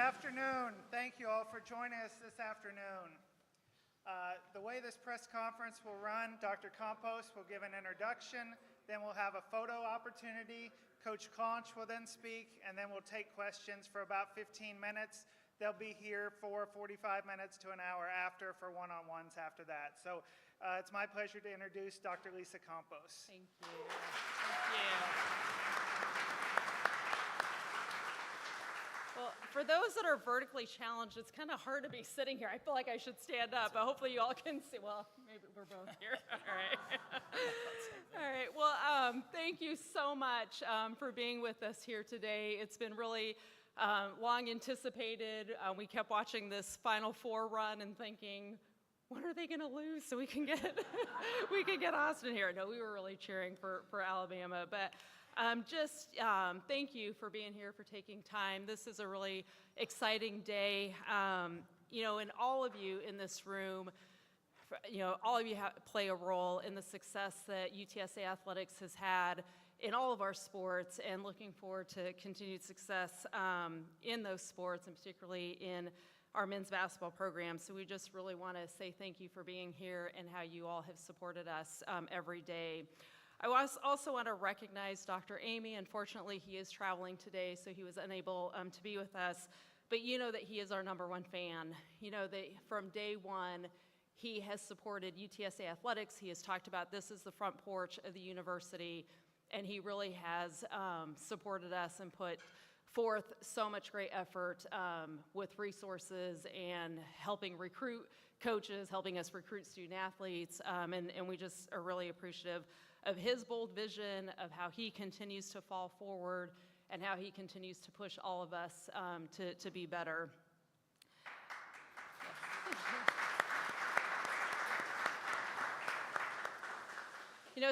afternoon. Thank you all for joining us this afternoon. The way this press conference will run, Dr. Campos will give an introduction, then we'll have a photo opportunity. Coach Claunch will then speak, and then we'll take questions for about 15 minutes. They'll be here for 45 minutes to an hour after for one-on-ones after that. So it's my pleasure to introduce Dr. Lisa Campos. Thank you. Thank you. Well, for those that are vertically challenged, it's kind of hard to be sitting here. I feel like I should stand up, but hopefully you all can see. Well, maybe we're both here. All right. All right. Well, thank you so much for being with us here today. It's been really long anticipated. We kept watching this Final Four run and thinking, when are they going to lose so we can get Austin here? No, we were really cheering for Alabama, but. Thank you for being here, for taking time. This is a really exciting day. And all of you in this room, all of you play a role in the success that UTSA Athletics has had in all of our sports, and looking forward to continued success in those sports, and particularly in our men's basketball program. So we just really want to say thank you for being here and how you all have supported us every day. I also want to recognize Dr. Amy. Unfortunately, he is traveling today, so he was unable to be with us. But you know that he is our #1 fan. You know that from day one, he has supported UTSA Athletics. He has talked about this as the front porch of the university, and he really has supported us and put forth so much great effort with resources and helping recruit coaches, helping us recruit student athletes, and we just are really appreciative of his bold vision, of how he continues to fall forward, and how he continues to push all of us to be better.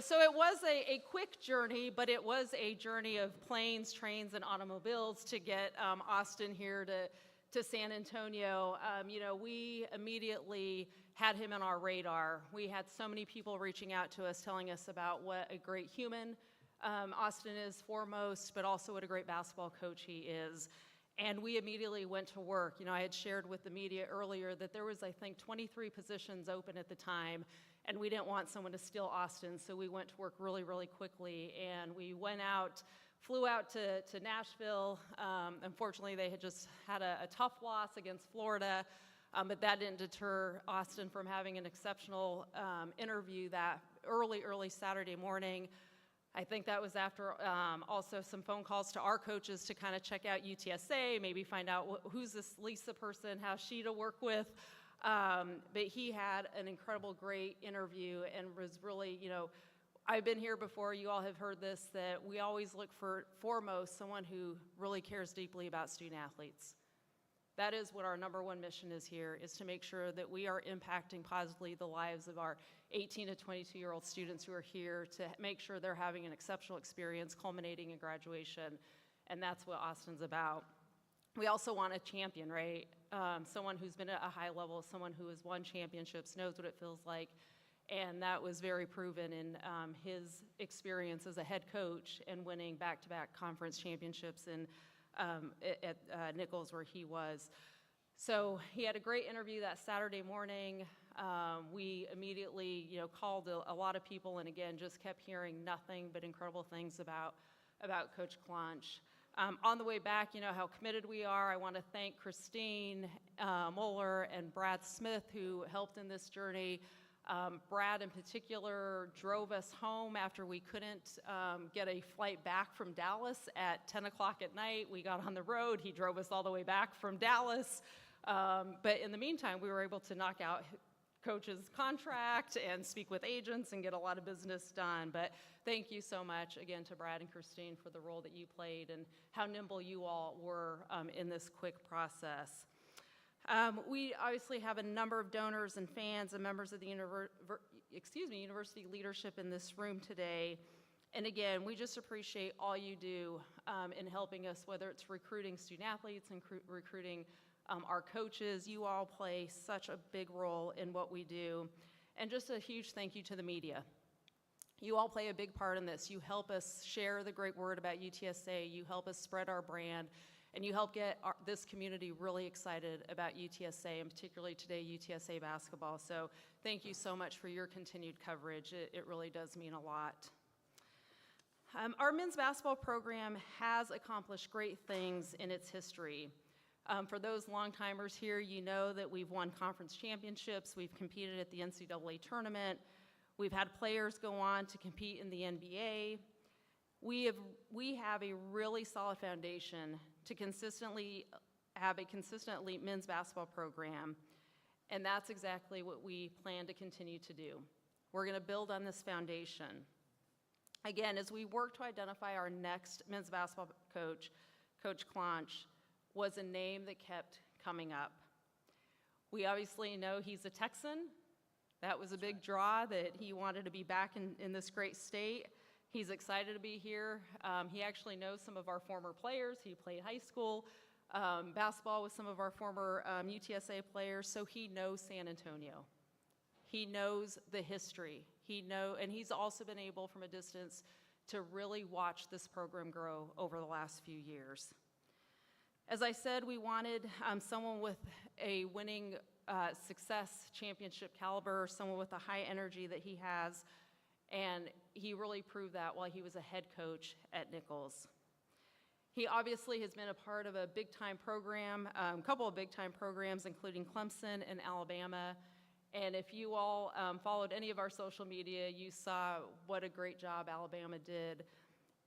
So it was a quick journey, but it was a journey of planes, trains, and automobiles to get Austin here to San Antonio. We immediately had him on our radar. We had so many people reaching out to us, telling us about what a great human Austin is foremost, but also what a great basketball coach he is. And we immediately went to work. I had shared with the media earlier that there was, I think, 23 positions open at the time, and we didn't want someone to steal Austin, so we went to work really, really quickly. And we flew out to Nashville. Unfortunately, they had just had a tough loss against Florida, but that didn't deter Austin from having an exceptional interview that early Saturday morning. I think that was after also some phone calls to our coaches to kind of check out UTSA, maybe find out who's this Lisa person, how's she to work with. But he had an incredible, great interview, and was really, I've been here before, you all have heard this, that we always look for foremost someone who really cares deeply about student athletes. That is what our #1 mission is here, is to make sure that we are impacting positively the lives of our 18 to 22-year-old students who are here, to make sure they're having an exceptional experience culminating in graduation, and that's what Austin's about. We also want a champion, right? Someone who's been at a high level, someone who has won championships, knows what it feels like, and that was very proven in his experience as a head coach and winning back-to-back conference championships at Nichols, where he was. So he had a great interview that Saturday morning. We immediately, called a lot of people, and again, just kept hearing nothing but incredible things about Coach Claunch. On the way back, how committed we are. I want to thank Christine Moeller and Brad Smith, who helped in this journey. Brad, in particular, drove us home after we couldn't get a flight back from Dallas at 10 o'clock at night. We got on the road. He drove us all the way back from Dallas. But in the meantime, we were able to knock out Coach's contract and speak with agents and get a lot of business done. But thank you so much, again, to Brad and Christine for the role that you played and how nimble you all were in this quick process. We obviously have a number of donors and fans and members of the university leadership in this room today. And again, we just appreciate all you do in helping us, whether it's recruiting student athletes and recruiting our coaches. You all play such a big role in what we do. And just a huge thank you to the media. You all play a big part in this. You help us share the great word about UTSA. You help us spread our brand. and you help get this community really excited about UTSA, and particularly today, UTSA basketball. So thank you so much for your continued coverage. It really does mean a lot. Our men's basketball program has accomplished great things in its history. For those long-timers here, you know that we've won conference championships, we've competed at the NCAA tournament, we've had players go on to compete in the NBA. We have a really solid foundation to consistently have a consistent elite men's basketball program, and that's exactly what we plan to continue to do. We're going to build on this foundation. Again, as we work to identify our next men's basketball coach, Coach Claunch was a name that kept coming up. We obviously know he's a Texan. That was a big draw, that he wanted to be back in this great state. He's excited to be here. He actually knows some of our former players. He played high school basketball with some of our former UTSA players, so he knows San Antonio. He knows the history. And he's also been able from a distance to really watch this program grow over the last few years. As I said, we wanted someone with a winning success championship caliber, someone with the high energy that he has, and he really proved that while he was a head coach at Nichols. He obviously has been a part of a big-time program, a couple of big-time programs, including Clemson and Alabama. And if you all followed any of our social media, you saw what a great job Alabama did.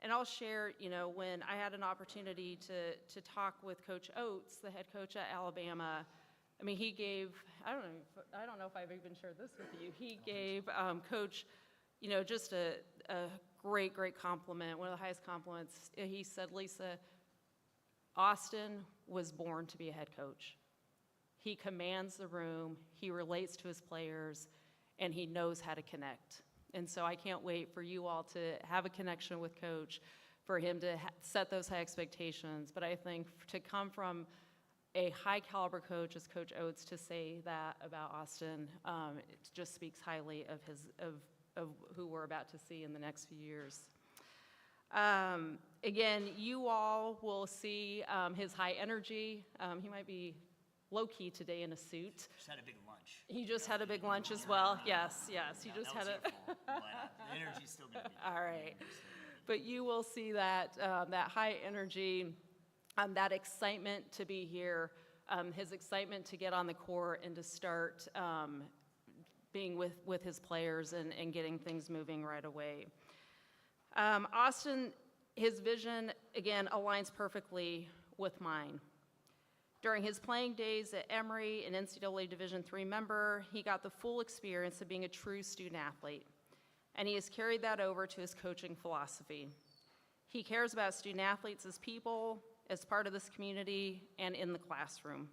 And I'll share, when I had an opportunity to talk with Coach Oates, the head coach at Alabama, I mean, he gave, I don't know if I've even shared this with you, he gave Coach, just a great, great compliment, one of the highest compliments. He said, Lisa, Austin was born to be a head coach. He commands the room, he relates to his players, and he knows how to connect. And so I can't wait for you all to have a connection with Coach, for him to set those high expectations. But I think to come from a high caliber coach as Coach Oates to say that about Austin, it just speaks highly of who we're about to see in the next few years. Again, you all will see his high energy. He might be low-key today in a suit. Just had a big lunch. He just had a big lunch as well. Yes. He just had a. But the energy's still going to be there. All right. But you will see that that high energy, that excitement to be here, his excitement to get on the court and to start being with his players and getting things moving right away. Austin, his vision, again, aligns perfectly with mine. During his playing days at Emory, an NCAA Division III member, he got the full experience of being a true student athlete, and he has carried that over to his coaching philosophy. He cares about student athletes as people, as part of this community, and in the classroom.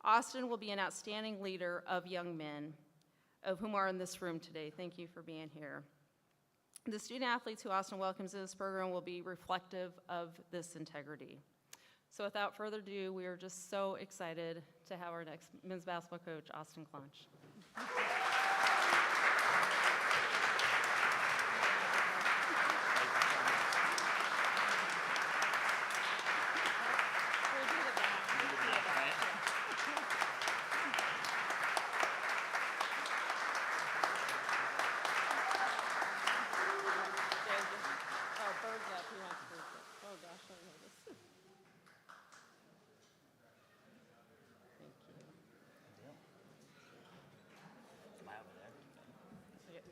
Austin will be an outstanding leader of young men, of whom are in this room today. Thank you for being here. The student athletes who Austin welcomes in this program will be reflective of this integrity. So without further ado, we are just so excited to have our next men's basketball coach, Austin Claunch.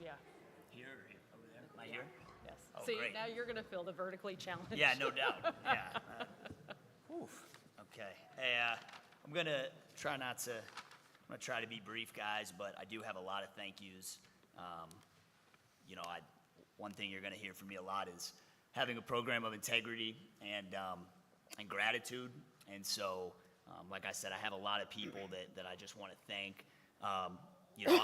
Yeah. Here or here? Over there? Am I here? Yes. Oh, See, great. now you're going to feel the vertically challenged. Yeah, no doubt. Yeah. Oof. Okay. Hey, I'm going to try to be brief, guys, but I do have a lot of thank yous. One thing you're going to hear from me a lot is having a program of integrity and gratitude. And so, like I said, I have a lot of people that I just want to thank.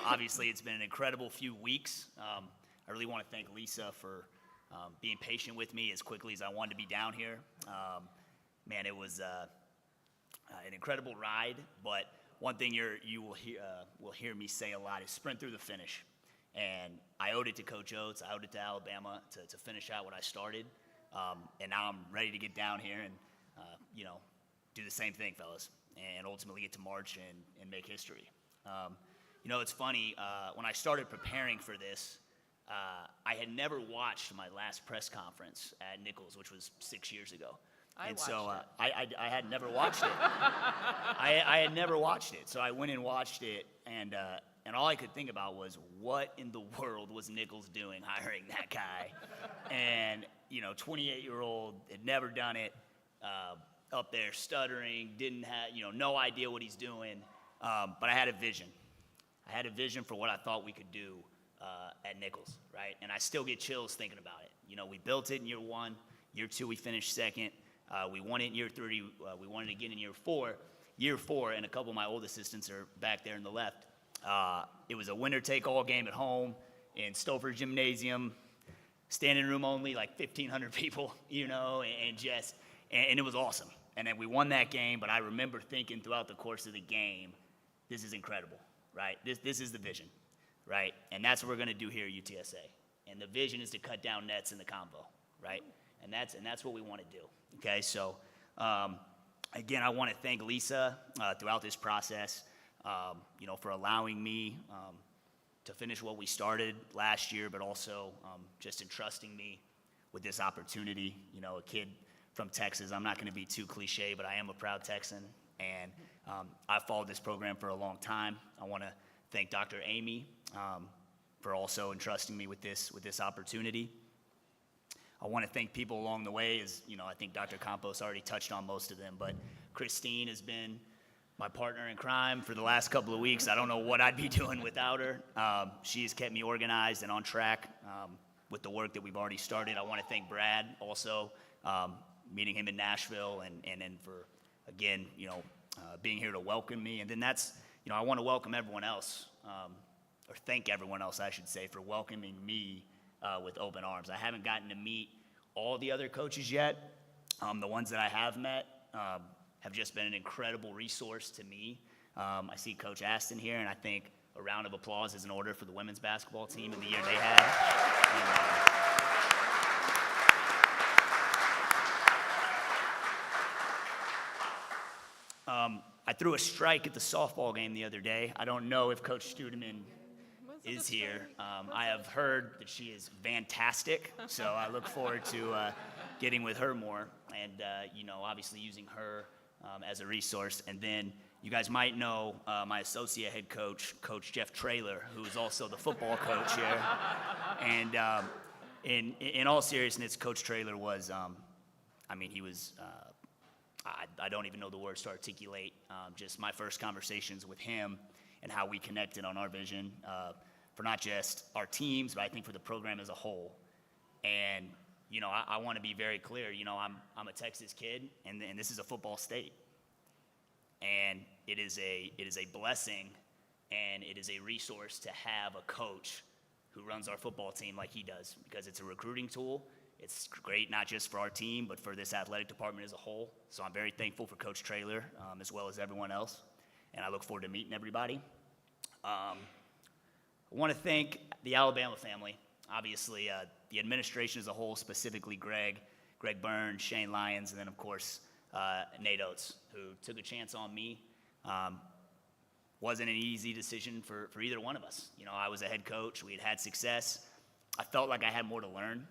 Obviously it's been an incredible few weeks. I really want to thank Lisa for being patient with me as quickly as I wanted to be down here. Man, it was an incredible ride, but one thing you will hear me say a lot is sprint through the finish. And I owed it to Coach Oates, I owed it to Alabama to finish out what I started. And now I'm ready to get down here, and you know, do the same thing, fellas, and ultimately get to march and make history. You know, it's funny, when I started preparing for this, I had never watched my last press conference at Nichols, which was 6 years ago. I had never watched it. I had never watched it, so I went and watched it, and all I could think about was, what in the world was Nichols doing hiring that guy? And, you know, 28-year-old, had never done it, up there stuttering, didn't have, you know, no idea what he's doing, but I had a vision. I had a vision for what I thought we could do at Nichols, right? And I still get chills thinking about it. You know, we built it in year 1. Year 2, we finished second. We won it in year 3. We won it again in year 4. Year 4, and a couple of my old assistants are back there in the left. It was a winner-take-all game at home in Stouffer Gymnasium, standing room only, like 1,500 people, you know, and it was awesome. And then we won that game, but I remember thinking throughout the course of the game, this is incredible, right? This is the vision, right? And that's what we're going to do here at UTSA. And the vision is to cut down nets in the combo, right? And that's what we want to do, okay? So, again, I want to thank Lisa throughout this process, you know, for allowing me to finish what we started last year, but also just entrusting me with this opportunity. You know, a kid from Texas, I'm not going to be too cliche, but I am a proud Texan, and I've followed this program for a long time. I want to thank Dr. Amy for also entrusting me with this opportunity. I want to thank people along the way, as you know, I think Dr. Campos already touched on most of them, but Christine has been my partner in crime for the last couple of weeks. I don't know what I'd be doing without her. She has kept me organized and on track with the work that we've already started. I want to thank Brad also, meeting him in Nashville, and then for, again, you know, being here to welcome me. And then that's, you know, I want to welcome everyone else, or thank everyone else, I should say, for welcoming me with open arms. I haven't gotten to meet all the other coaches yet. The ones that I have met have just been an incredible resource to me. I see Coach Aston here, and I think a round of applause is in order for the women's basketball team in the year they had. I threw a strike at the softball game the other day. I don't know if Coach Studeman is here. I have heard that she is fantastic, so I look forward to getting with her more and, you know, obviously using her as a resource. And then you guys might know my associate head coach, Coach Jeff Traylor, who is also the football coach here. And in all seriousness, Coach Traylor was, I mean, he was, I don't even know the words to articulate just my first conversations with him and how we connected on our vision for not just our teams, but I think for the program as a whole. And, you know, I want to be very clear, you know, I'm a Texas kid, and this is a football state. And it is a blessing, and it is a resource to have a coach who runs our football team like he does, because it's a recruiting tool. It's great not just for our team, but for this athletic department as a whole. So I'm very thankful for Coach Traylor, as well as everyone else, and I look forward to meeting everybody. I want to thank the Alabama family, obviously, the administration as a whole, specifically Greg Burns, Shane Lyons, and then, of course, Nate Oates, who took a chance on me. Wasn't an easy decision for either one of us. You know, I was a head coach. We had success. I felt like I had more to learn.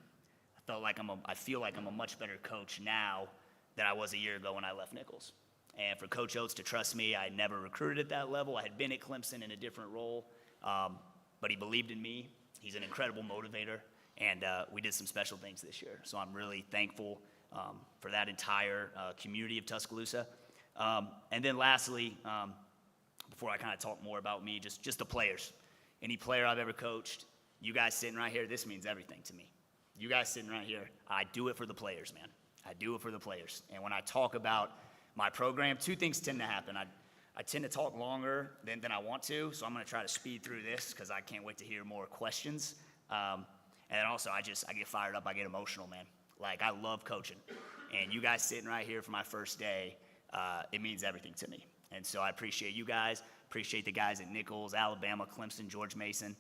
I feel like I'm a much better coach now than I was a year ago when I left Nichols. And for Coach Oates to trust me, I had never recruited at that level. I had been at Clemson in a different role, but he believed in me. He's an incredible motivator, and we did some special things this year. So I'm really thankful for that entire community of Tuscaloosa. And then lastly, before I kind of talk more about me, just the players. Any player I've ever coached, you guys sitting right here, this means everything to me. You guys sitting right here, I do it for the players, man. I do it for the players. And when I talk about my program, two things tend to happen. I tend to talk longer than I want to, so I'm going to try to speed through this because I can't wait to hear more questions. And then also, I get fired up. I get emotional, man. Like, I love coaching. And you guys sitting right here for my first day, it means everything to me. And so I appreciate you guys, appreciate the guys at Nichols, Alabama, Clemson, George Mason.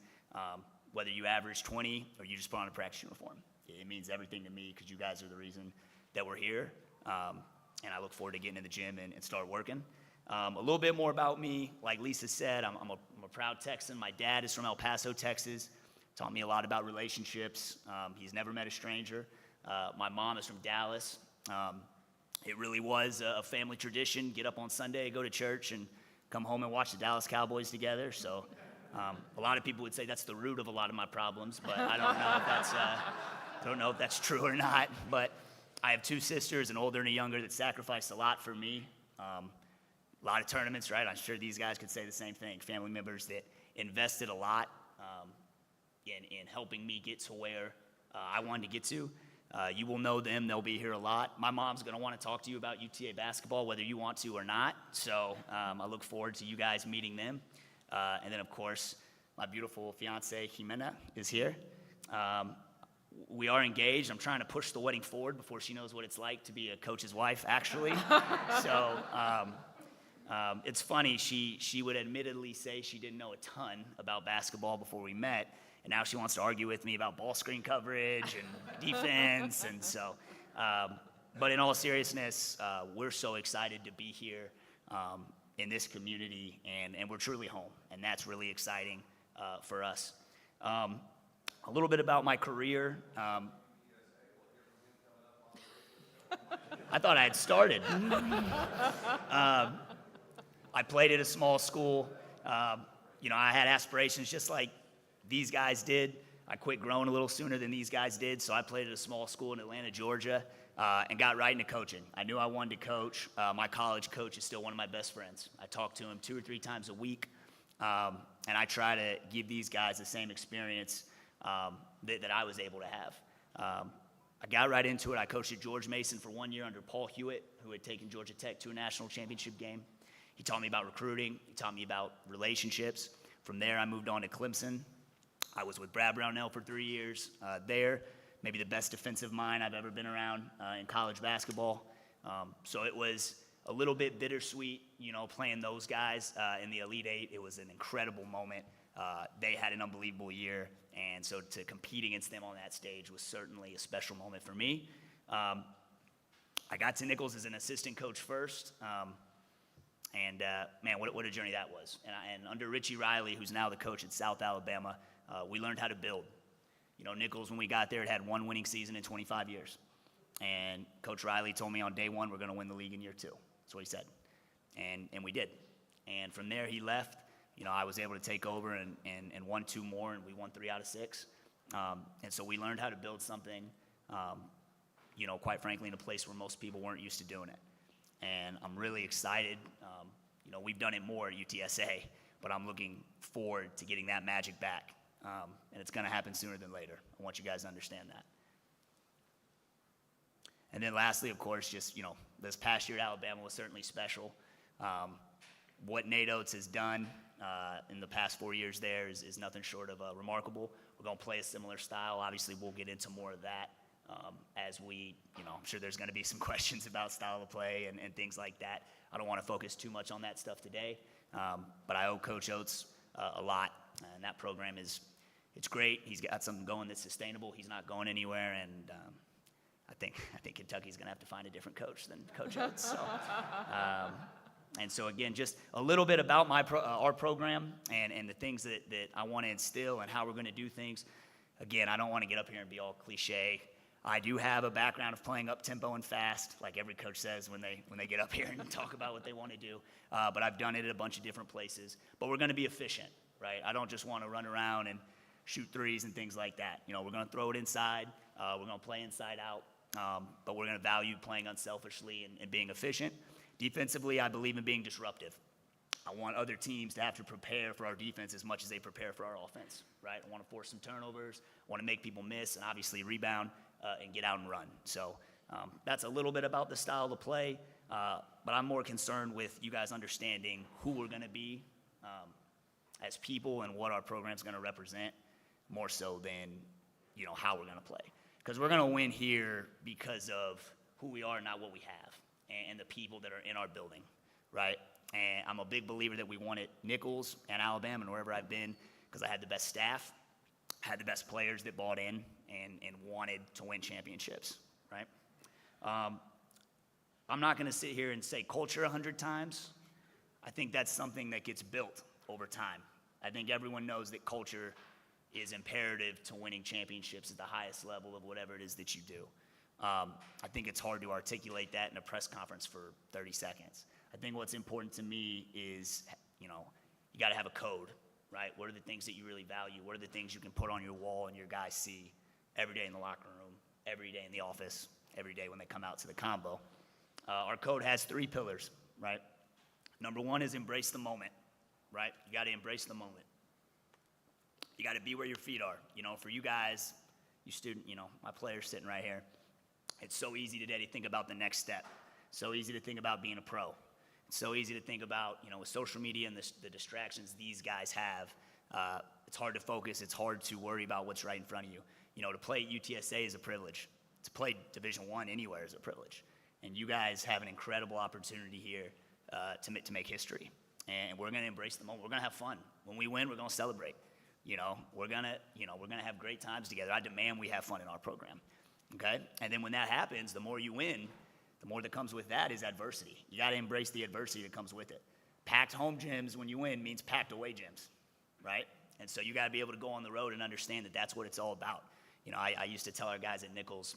Whether you average 20 or you just put on a practice uniform, it means everything to me because you guys are the reason that we're here. and I look forward to getting in the gym and start working. A little bit more about me, like Lisa said, I'm a proud Texan. My dad is from El Paso, Texas. Taught me a lot about relationships. He's never met a stranger. My mom is from Dallas. It really was a family tradition. Get up on Sunday, go to church, and come home and watch the Dallas Cowboys together. So a lot of people would say that's the root of a lot of my problems, but I don't know if that's true or not. But I have 2 sisters, an older and a younger, that sacrificed a lot for me. A lot of tournaments, right? I'm sure these guys could say the same thing. Family members that invested a lot in helping me get to where I wanted to get to. You will know them. They'll be here a lot. My mom's going to want to talk to you about UTA basketball, whether you want to or not. So I look forward to you guys meeting them. And then, of course, my beautiful fiance, Jimena, is here. We are engaged. I'm trying to push the wedding forward before she knows what it's like to be a coach's wife, actually. So it's funny. She would admittedly say she didn't know a ton about basketball before we met. And now she wants to argue with me about ball screen coverage and defense. And so, but in all seriousness, we're so excited to be here in this community, and we're truly home. And that's really exciting for us. A little bit about my career. I thought I had started. I played at a small school. I had aspirations just like these guys did. I quit growing a little sooner than these guys did, so I played at a small school in Atlanta, Georgia, and got right into coaching. I knew I wanted to coach. My college coach is still one of my best friends. I talk to him 2 or 3 times a week, and I try to give these guys the same experience that I was able to have. I got right into it. I coached at George Mason for 1 year under Paul Hewitt, who had taken Georgia Tech to a national championship game. He taught me about recruiting. He taught me about relationships. From there, I moved on to Clemson. I was with Brad Brownell for 3 years there, maybe the best defensive mind I've ever been around in college basketball. So it was a little bit bittersweet, playing those guys in the Elite Eight. It was an incredible moment. They had an unbelievable year, and so to compete against them on that stage was certainly a special moment for me. I got to Nichols as an assistant coach first. Man, what a journey that was. And under Richie Riley, who's now the coach at South Alabama, we learned how to build. Nichols, when we got there, it had 1 winning season in 25 years. And Coach Riley told me on day 1, we're going to win the league in year 2. That's what he said. And we did. And from there, he left. I was able to take over and won 2 more, and we won 3 out of 6. And so we learned how to build something, quite frankly, in a place where most people weren't used to doing it. And I'm really excited. We've done it more at UTSA, but I'm looking forward to getting that magic back. And it's going to happen sooner than later. I want you guys to understand that. And then lastly, of course, just, this past year at Alabama was certainly special. What Nate Oates has done in the past 4 years there is nothing short of remarkable. We're going to play a similar style. Obviously, we'll get into more of that as we, I'm sure there's going to be some questions about style of play and things like that. I don't want to focus too much on that stuff today, but I owe Coach Oates a lot, and that program it's great. He's got something going that's sustainable. He's not going anywhere, and I think Kentucky's going to have to find a different coach than Coach Oates. So, and so again, just a little bit about our program and the things that I want to instill and how we're going to do things. Again, I don't want to get up here and be all cliche. I do have a background of playing up tempo and fast, like every coach says when they get up here and talk about what they want to do. But I've done it at a bunch of different places. But we're going to be efficient, right? I don't just want to run around and shoot threes and things like that. We're going to throw it inside. We're going to play inside out. But we're going to value playing unselfishly and being efficient. Defensively, I believe in being disruptive. I want other teams to have to prepare for our defense as much as they prepare for our offense, right? I want to force some turnovers, I want to make people miss, and obviously rebound and get out and run. So that's a little bit about the style of play, but I'm more concerned with you guys understanding who we're going to be as people and what our program's going to represent more so than, how we're going to play. Because we're going to win here because of who we are, not what we have, and the people that are in our building, right? And I'm a big believer that we won at Nichols and Alabama and wherever I've been because I had the best staff, had the best players that bought in and wanted to win championships, right? I'm not going to sit here and say culture 100 times. I think that's something that gets built over time. I think everyone knows that culture is imperative to winning championships at the highest level of whatever it is that you do. I think it's hard to articulate that in a press conference for 30 seconds. I think what's important to me is, you got to have a code, right? What are the things that you really value? What are the things you can put on your wall and your guys see every day in the locker room, every day in the office, every day when they come out to the combo? Our code has 3 pillars, right? Number 1 is embrace the moment, right? You got to embrace the moment. You got to be where your feet are. For you guys, you student, my players sitting right here, it's so easy today to think about the next step. So easy to think about being a pro. It's so easy to think about, with social media and the distractions these guys have, it's hard to focus. It's hard to worry about what's right in front of you. To play at UTSA is a privilege. To play Division I anywhere is a privilege. And you guys have an incredible opportunity here to make history. And we're going to embrace the moment. We're going to have fun. When we win, we're going to celebrate. We're going to have great times together. I demand we have fun in our program. Okay? And then when that happens, the more you win, the more that comes with that is adversity. You got to embrace the adversity that comes with it. Packed home gyms when you win means packed away gyms, right? And so you got to be able to go on the road and understand that that's what it's all about. I used to tell our guys at Nichols,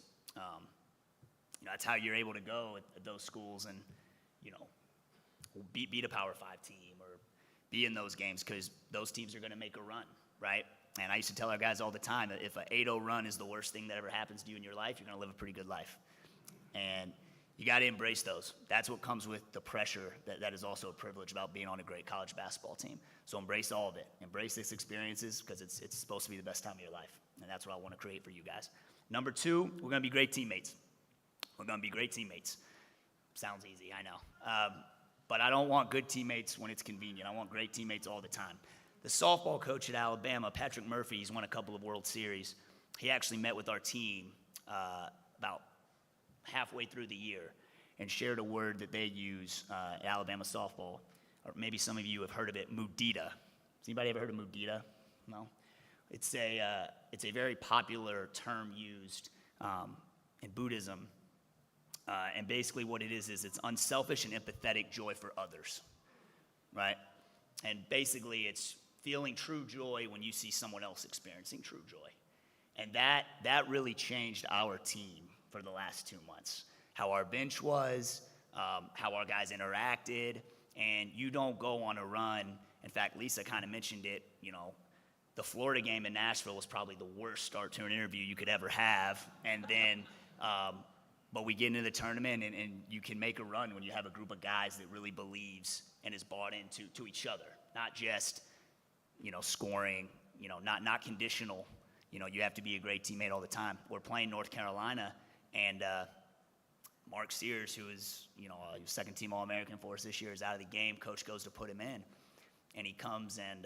that's how you're able to go at those schools and, beat a Power 5 team or be in those games because those teams are going to make a run, right? And I used to tell our guys all the time that if an 8-0 run is the worst thing that ever happens to you in your life, you're going to live a pretty good life. And you got to embrace those. That's what comes with the pressure that is also a privilege about being on a great college basketball team. So embrace all of it. Embrace these experiences because it's supposed to be the best time of your life. And that's what I want to create for you guys. Number 2, we're going to be great teammates. We're going to be great teammates. Sounds easy, I know. But I don't want good teammates when it's convenient. I want great teammates all the time. The softball coach at Alabama, Patrick Murphy, he's won a couple of World Series. He actually met with our team about halfway through the year and shared a word that they use at Alabama softball, or maybe some of you have heard of it, mudita. Has anybody ever heard of mudita? No? It's a very popular term used in Buddhism, and basically what it is it's unselfish and empathetic joy for others, right? And basically it's feeling true joy when you see someone else experiencing true joy. And that really changed our team for the last 2 months. How our bench was, how our guys interacted, and you don't go on a run. In fact, Lisa kind of mentioned it, the Florida game in Nashville was probably the worst start to an interview you could ever have. And then, but we get into the tournament and you can make a run when you have a group of guys that really believes and is bought into each other, not just, scoring, not conditional. You have to be a great teammate all the time. We're playing North Carolina, and Mark Sears, who is, he was second-team All-American for us this year, is out of the game. Coach goes to put him in, and he comes and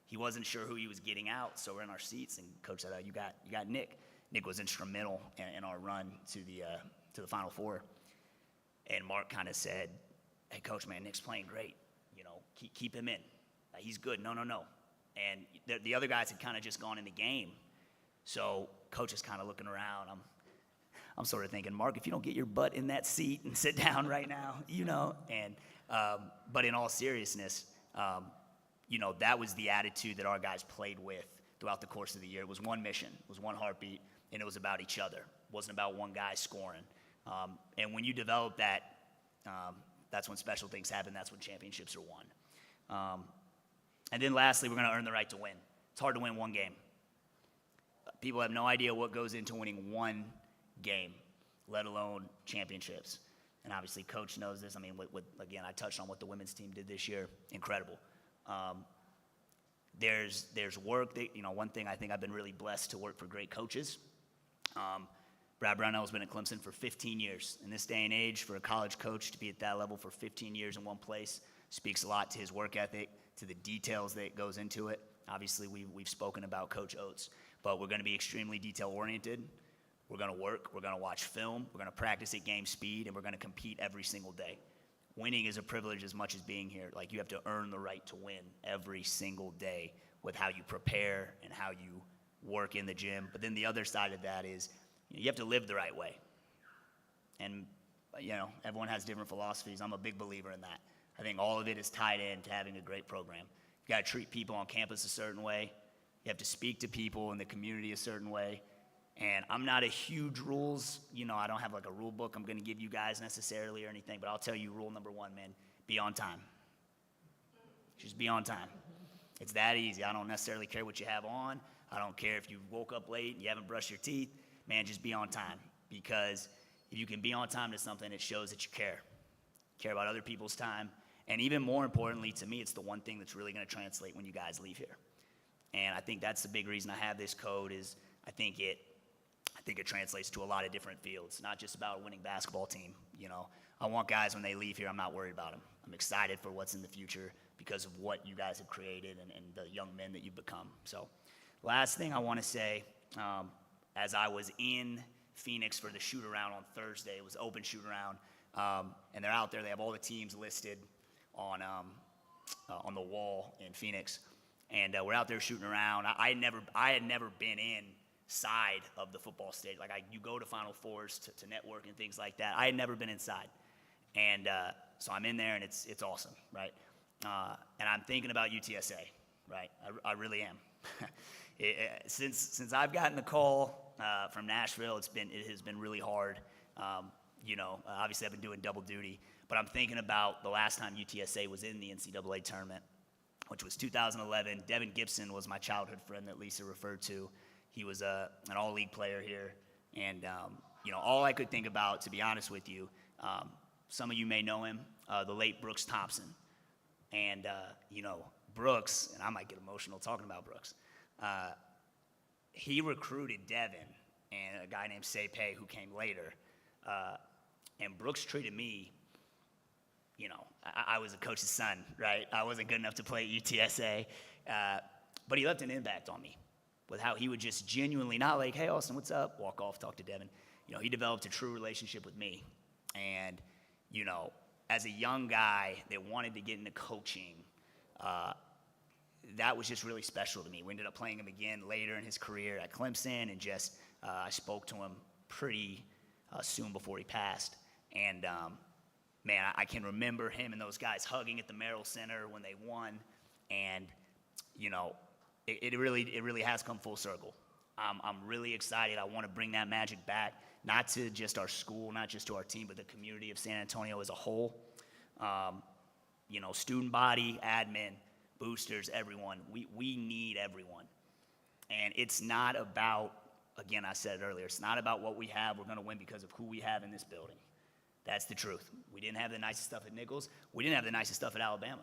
he wasn't sure who he was getting out, so we're in our seats, and Coach said, "You got Nick." Nick was instrumental in our run to the Final Four, and Mark kind of said, "Hey, Coach, man, Nick's playing great. Keep him in. He's good. No." And the other guys had kind of just gone in the game. So Coach is kind of looking around. I'm sort of thinking, Mark, if you don't get your butt in that seat and sit down right now, And but in all seriousness, that was the attitude that our guys played with throughout the course of the year. It was one mission, it was one heartbeat, and it was about each other. It wasn't about one guy scoring. And when you develop that, that's when special things happen. That's when championships are won. And then lastly, we're going to earn the right to win. It's hard to win one game. People have no idea what goes into winning one game, let alone championships. And obviously, Coach knows this. I mean, again, I touched on what the women's team did this year. Incredible. There's work that, one thing I think I've been really blessed to work for great coaches. Brad Brownell's been at Clemson for 15 years. In this day and age, for a college coach to be at that level for 15 years in one place speaks a lot to his work ethic, to the details that goes into it. Obviously, we've spoken about Coach Oates, but we're going to be extremely detail-oriented. We're going to work. We're going to watch film. We're going to practice at game speed, and we're going to compete every single day. Winning is a privilege as much as being here. Like, you have to earn the right to win every single day with how you prepare and how you work in the gym. But then the other side of that is you have to live the right way. And everyone has different philosophies. I'm a big believer in that. I think all of it is tied in to having a great program. You got to treat people on campus a certain way. You have to speak to people in the community a certain way. And I'm not a huge rules, I don't have like a rule book I'm going to give you guys necessarily or anything, but I'll tell you rule number one, man, be on time. Just be on time. It's that easy. I don't necessarily care what you have on. I don't care if you woke up late and you haven't brushed your teeth. Man, just be on time. Because if you can be on time to something, it shows that you care. Care about other people's time. And even more importantly, to me, it's the one thing that's really going to translate when you guys leave here. And I think that's the big reason I have this code is I think it translates to a lot of different fields, not just about a winning basketball team. I want guys when they leave here, I'm not worried about them. I'm excited for what's in the future because of what you guys have created and the young men that you've become. So last thing I want to say, as I was in Phoenix for the shoot-around on Thursday, it was open shoot-around, and they're out there. They have all the teams listed on the wall in Phoenix, and we're out there shooting around. I had never been inside of the football stage. Like you go to Final Fours to network and things like that. I had never been inside, and so I'm in there, and it's awesome, right? And I'm thinking about UTSA, right? I really am. Since I've gotten the call from Nashville, it has been really hard. Obviously I've been doing double duty, but I'm thinking about the last time UTSA was in the NCAA tournament, which was 2011. Devin Gibson was my childhood friend that Lisa referred to. He was an all-league player here, and all I could think about, to be honest with you, some of you may know him, the late Brooks Thompson, and Brooks, and I might get emotional talking about Brooks. He recruited Devin and a guy named Sepe who came later, and Brooks treated me. I was a coach's son, right? I wasn't good enough to play at UTSA, but he left an impact on me with how he would just genuinely, not like, hey, Austin, what's up? Walk off, talk to Devin. He developed a true relationship with me. And, as a young guy that wanted to get into coaching, that was just really special to me. We ended up playing him again later in his career at Clemson, and just I spoke to him pretty soon before he passed. And, man, I can remember him and those guys hugging at the Merrill Center when they won. And, it really has come full circle. I'm really excited. I want to bring that magic back, not to just our school, not just to our team, but the community of San Antonio as a whole. Student body, admin, boosters, everyone. We need everyone. And it's not about, again, I said it earlier, it's not about what we have. We're going to win because of who we have in this building. That's the truth. We didn't have the nicest stuff at Nichols. We didn't have the nicest stuff at Alabama.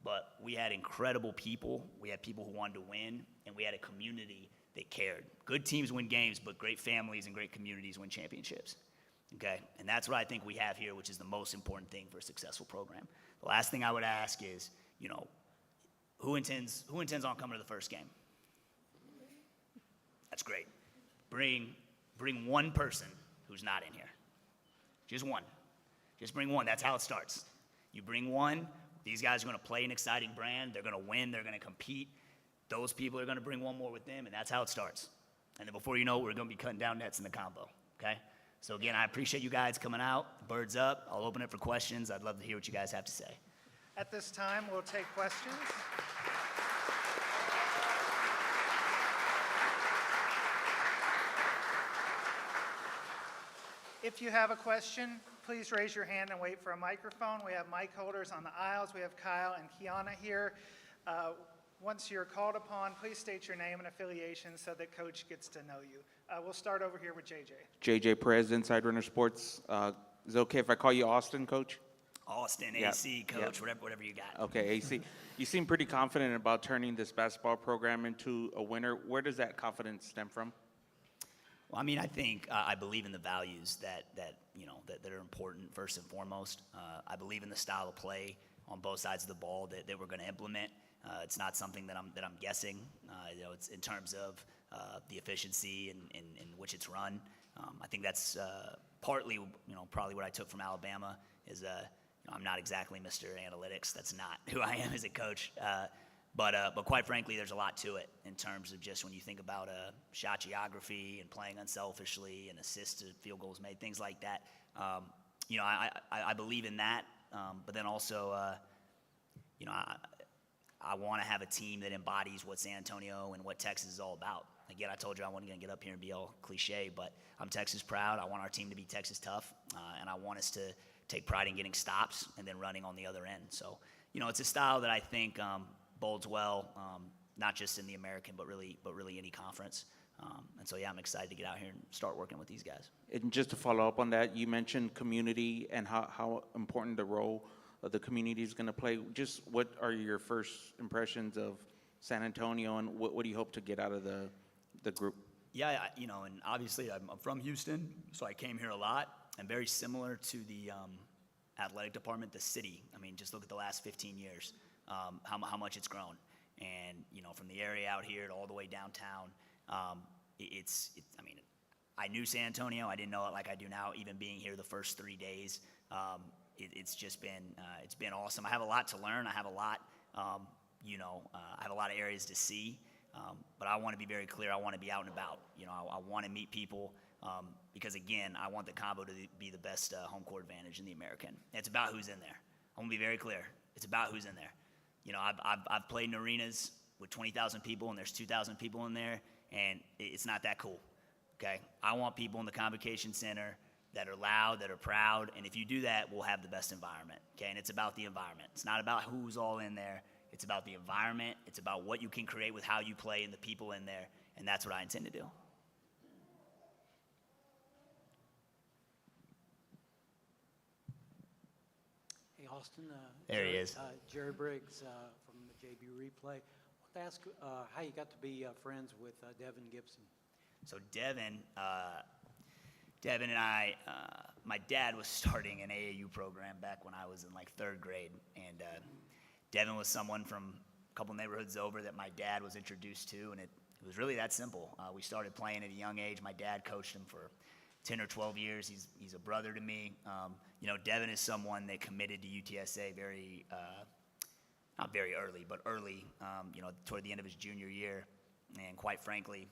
But we had incredible people. We had people who wanted to win, and we had a community that cared. Good teams win games, but great families and great communities win championships. Okay? And that's what I think we have here, which is the most important thing for a successful program. The last thing I would ask is, who intends on coming to the first game? That's great. Bring one person who's not in here. Just one. Just bring one. That's how it starts. You bring one. These guys are going to play an exciting brand. They're going to win. They're going to compete. Those people are going to bring one more with them, and that's how it starts. And then before you know it, we're going to be cutting down nets in the combo, okay? So, again, I appreciate you guys coming out. Birds up. I'll open it for questions. I'd love to hear what you guys have to say. At this time, we'll take questions. If you have a question, please raise your hand and wait for a microphone. We have mic holders on the aisles. We have Kyle and Kiana here. Once you're called upon, please state your name and affiliation so that Coach gets to know you. We'll start over here with JJ. JJ Perez, Inside Runner Sports. Is it okay if I call you Austin, Coach? Austin, Yep. AC, Coach, Yep. whatever you got. Okay, AC. You seem pretty confident about turning this basketball program into a winner. Where does that confidence stem from? Well, I mean, I think I believe in the values that are important first and foremost. I believe in the style of play on both sides of the ball that we're going to implement. It's not something that I'm guessing. It's in terms of the efficiency in which it's run. I think that's partly probably what I took from Alabama is I'm not exactly Mr. Analytics. That's not who I am as a coach. But quite frankly, there's a lot to it in terms of just when you think about shot geography and playing unselfishly and assists to field goals made, things like that. I believe in that, but then also, I want to have a team that embodies what San Antonio and what Texas is all about. Again, I told you I wasn't going to get up here and be all cliche, but I'm Texas proud. I want our team to be Texas tough, and I want us to take pride in getting stops and then running on the other end. So, it's a style that I think bodes well, not just in the American, but really any conference. And so, I'm excited to get out here and start working with these guys. And just to follow up on that, you mentioned community and how important the role of the community is going to play. Just what are your first impressions of San Antonio, and what do you hope to get out of the group? Yeah, and obviously I'm from Houston, so I came here a lot. And very similar to the athletic department, the city. I mean, just look at the last 15 years, how much it's grown. And, from the area out here to all the way downtown, I knew San Antonio. I didn't know it like I do now, even being here the first 3 days. It's just been, it's been awesome. I have a lot to learn. I have a lot, I have a lot of areas to see. But I want to be very clear. I want to be out and about. I want to meet people because, again, I want the combo to be the best home court advantage in the American. It's about who's in there. I want to be very clear. It's about who's in there. I've played in arenas with 20,000 people, and there's 2,000 people in there, and it's not that cool. Okay? I want people in the Convocation Center that are loud, that are proud, and if you do that, we'll have the best environment. Okay? And it's about the environment. It's not about who's all in there. It's about the environment. It's about what you can create with how you play and the people in there, and that's what I intend to do. Hey, Austin. There he is. Jerry Briggs from the JB Replay. I want to ask how you got to be friends with Devin Gibson. So Devin and I, my dad was starting an AAU program back when I was in like 3rd grade, and Devin was someone from a couple neighborhoods over that my dad was introduced to, and it was really that simple. We started playing at a young age. My dad coached him for 10 or 12 years. He's a brother to me. Devin is someone that committed to UTSA very, not very early, but early, toward the end of his junior year. And quite frankly,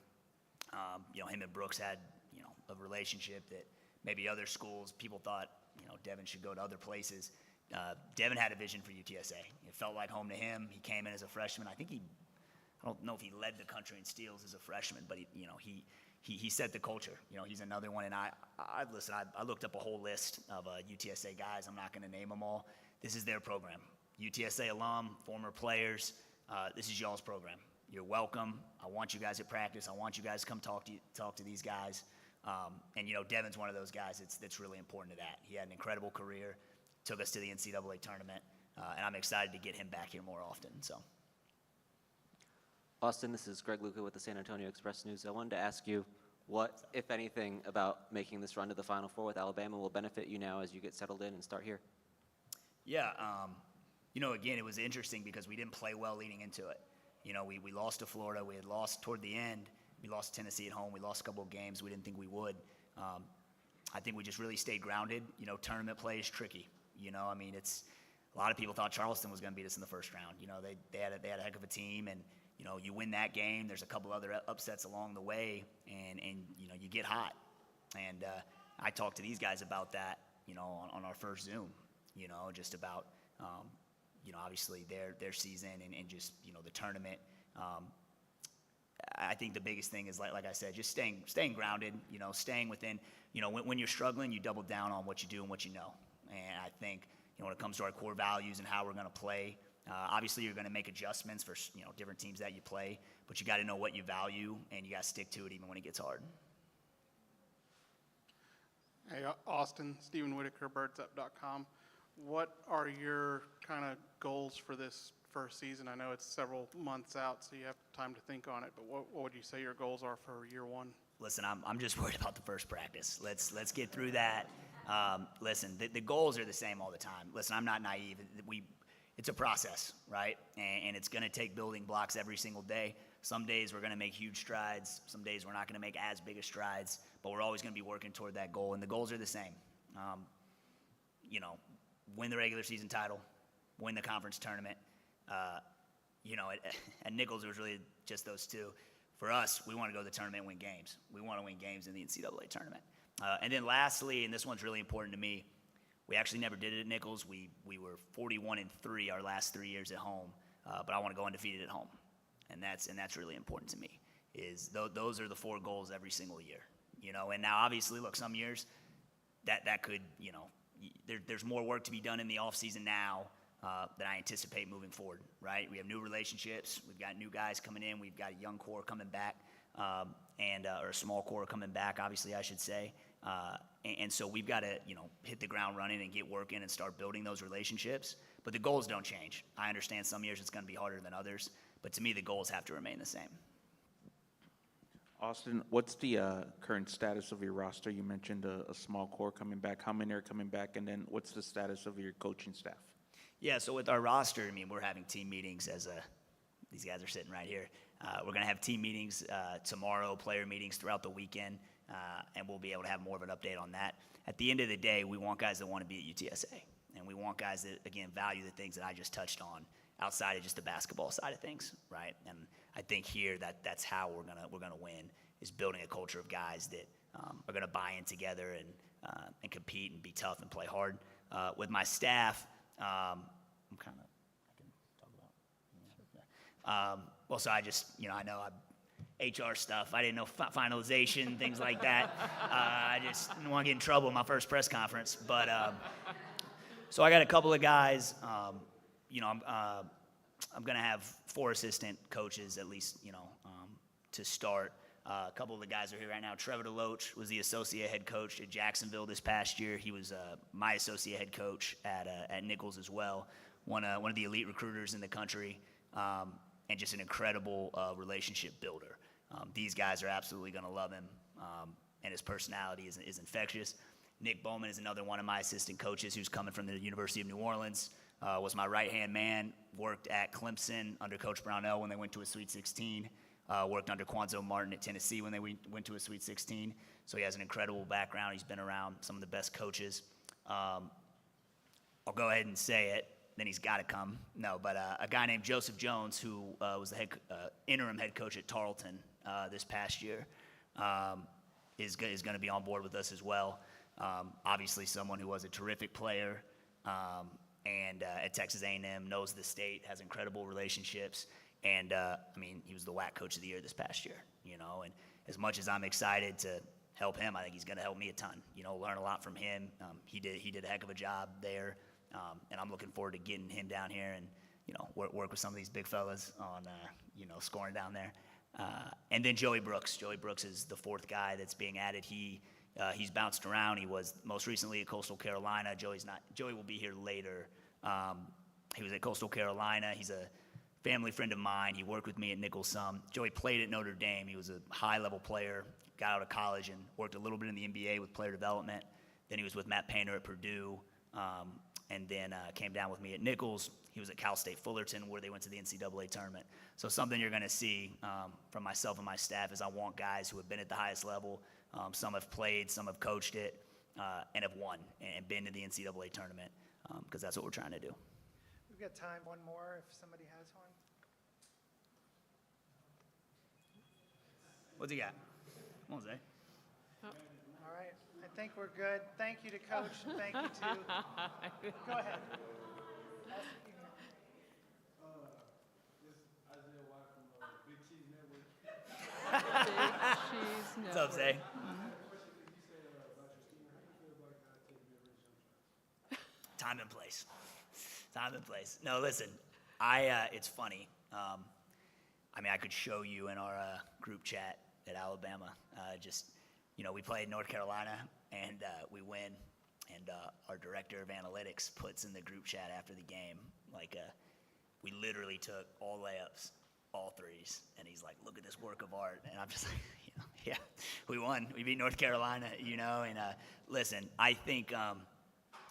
him and Brooks had, a relationship that maybe other schools, people thought, Devin should go to other places. Devin had a vision for UTSA. It felt like home to him. He came in as a freshman. I don't know if he led the country in steals as a freshman, but he set the culture. He's another one. And I looked up a whole list of UTSA guys. I'm not going to name them all. This is their program. UTSA alum, former players. This is y'all's program. You're welcome. I want you guys at practice. I want you guys to come talk to these guys. And Devin's one of those guys that's really important to that. He had an incredible career. Took us to the NCAA tournament, and I'm excited to get him back here more often. So, Austin, this is Greg Luca with the San Antonio Express News. I wanted to ask you what, if anything, about making this run to the Final Four with Alabama will benefit you now as you get settled in and start here? Yeah, again, it was interesting because we didn't play well leading into it. We lost to Florida. We had lost toward the end. We lost to Tennessee at home. We lost a couple of games we didn't think we would. I think we just really stayed grounded. Tournament play is tricky. It's a lot of people thought Charleston was going to beat us in the first round. They had a heck of a team, and you win that game. There's a couple other upsets along the way, and you get hot. And I talked to these guys about that, on our first Zoom. Just about obviously their season and just the tournament. I think the biggest thing is like I said, just staying grounded. Staying within. When you're struggling, you double down on what you do and what you know. And I think, when it comes to our core values and how we're going to play, obviously you're going to make adjustments for, different teams that you play, but you got to know what you value and you got to stick to it even when it gets hard. Hey, Austin, Stephen Whitaker, birdsup.com. What are your kind of goals for this first season? I know it's several months out, so you have time to think on it, but what would you say your goals are for year one? Listen, I'm just worried about the first practice. Let's get through that. Listen, the goals are the same all the time. Listen, I'm not naive. It's a process, right? And it's going to take building blocks every single day. Some days we're going to make huge strides. Some days we're not going to make as big of strides, but we're always going to be working toward that goal. And the goals are the same. Win the regular season title, win the conference tournament. At Nichols, it was really just those two. For us, we want to go to the tournament and win games. We want to win games in the NCAA tournament. And then lastly, and this one's really important to me, We actually never did it at Nichols. We were 41-3 our last 3 years at home, but I want to go undefeated at home, and that's really important to me. Those are the 4 goals every single year, you know. And now, obviously, look, some years that could, you know, there's more work to be done in the off season now that I anticipate moving forward. Right? We have new relationships. We've got new guys coming in. We've got a young core coming back, or a small core coming back, obviously, I should say. And so we've got to, you know, hit the ground running and get working and start building those relationships. But the goals don't change. I understand some years it's going to be harder than others, but to me, the goals have to remain the same. Austin, what's the current status of your roster? You mentioned a small core coming back. How many are coming back? And then what's the status of your coaching staff? Yeah, so with our roster, I mean, we're having team meetings these guys are sitting right here. We're going to have team meetings tomorrow, player meetings throughout the weekend, and we'll be able to have more of an update on that. At the end of the day, we want guys that want to be at UTSA, and we want guys that, again, value the things that I just touched on outside of just the basketball side of things, right? And I think here that's how we're gonna win, is building a culture of guys that are gonna buy in together and compete and be tough and play hard. With my staff, I can talk about. Well, so I just, you know, I know HR stuff. I didn't know finalization, things like that. I just didn't want to get in trouble in my first press conference. But so I got a couple of guys. You know, I'm going to have 4 assistant coaches at least, you know, to start. A couple of the guys are here right now. Trevor DeLoach was the associate head coach at Jacksonville this past year. He was my associate head coach at Nichols as well. One of the elite recruiters in the country, and just an incredible relationship builder. These guys are absolutely going to love him, and his personality is infectious. Nick Bowman is another one of my assistant coaches who's coming from the University of New Orleans. Was my right-hand man, worked at Clemson under Coach Brownell when they went to a Sweet 16, worked under Quanzo Martin at Tennessee when they went to a Sweet 16. So he has an incredible background. He's been around some of the best coaches. I'll go ahead and say it, then he's got to come. No, but a guy named Joseph Jones, who was the interim head coach at Tarleton this past year, is going to be on board with us as well. Obviously someone who was a terrific player, and at Texas A&M, knows the state, has incredible relationships, and I mean, he was the WAC Coach of the Year this past year, you know, and as much as I'm excited to help him, I think he's going to help me a ton, you know, learn a lot from him. He did a heck of a job there, and I'm looking forward to getting him down here and, you know, work with some of these big fellas on, you know, scoring down there. And then Joey Brooks. Joey Brooks is the 4th guy that's being added. He's bounced around. He was most recently at Coastal Carolina. Joey will be here later. He was at Coastal Carolina. He's a family friend of mine. He worked with me at Nichols some. Joey played at Notre Dame. He was a high-level player, got out of college and worked a little bit in the NBA with player development. Then he was with Matt Painter at Purdue, and then came down with me at Nichols. He was at Cal State Fullerton, where they went to the NCAA tournament. So something you're going to see from myself and my staff is I want guys who have been at the highest level. Some have played, some have coached it, and have won and been to the NCAA tournament, because that's what we're trying to do. We've got time, one more, if somebody has one. What's he got? Come on, Zay. All right, I think we're good. Thank you to Coach, and thank you to, go ahead. What's up, Zay? Time and place. Time and place. No, listen, it's funny. I mean, I could show you in our group chat at Alabama. Just, you know, we played North Carolina, and we win, and our director of analytics puts in the group chat after the game, like, we literally took all layups, all threes, and he's like, look at this work of art. And I'm just like, you know, yeah, we won. We beat North Carolina, you know, and listen, I think,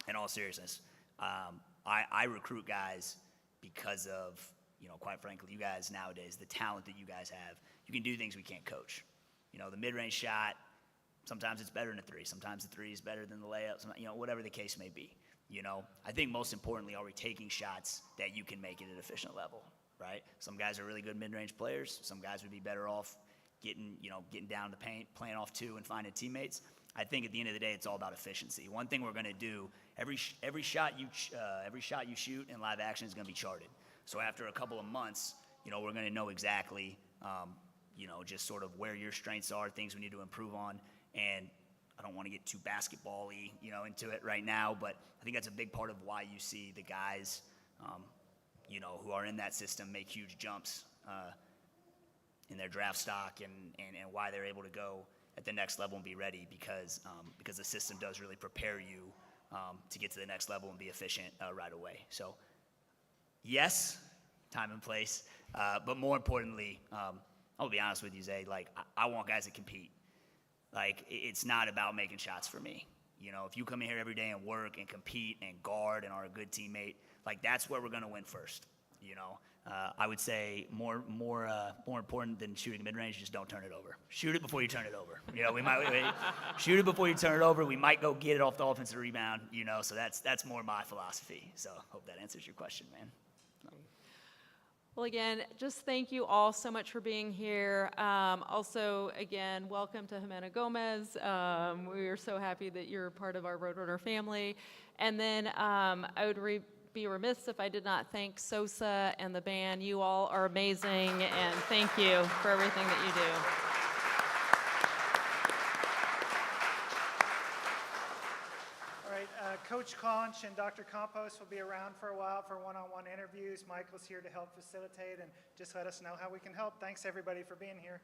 in all seriousness, I recruit guys because of, you know, quite frankly, you guys nowadays, the talent that you guys have, you can do things we can't coach. You know, the mid-range shot, sometimes it's better than a 3. Sometimes the 3 is better than the layup, you know, whatever the case may be. You know, I think most importantly, are we taking shots that you can make at an efficient level, right? Some guys are really good mid-range players. Some guys would be better off getting down the paint, playing off 2 and finding teammates. I think at the end of the day, it's all about efficiency. One thing we're going to do, every shot you shoot in live action is going to be charted. So after a couple of months, we're going to know exactly, just sort of where your strengths are, things we need to improve on. And I don't want to get too basketball-y, into it right now, but I think that's a big part of why you see the guys, who are in that system make huge jumps in their draft stock and why they're able to go at the next level and be ready because the system does really prepare you to get to the next level and be efficient right away. So, yes, time and place, but more importantly, I'll be honest with you, Zay, like, I want guys that compete. Like, it's not about making shots for me. If you come in here every day and work and compete and guard and are a good teammate, like, that's where we're going to win first. I would say more important than shooting mid-range, just don't turn it over. Shoot it before you turn it over. We might shoot it before you turn it over. We might go get it off the offensive rebound. So that's more my philosophy. So hope that answers your question, man. Well, again, just thank you all so much for being here. Also, again, welcome to Jimena Gomez. We are so happy that you're part of our Roadrunner family. And then I would be remiss if I did not thank Sosa and the band. You all are amazing, and thank you for everything that you do. All right, Coach Claunch and Dr. Campos will be around for a while for one-on-one interviews. Michael's here to help facilitate and just let us know how we can help. Thanks, everybody, for being here.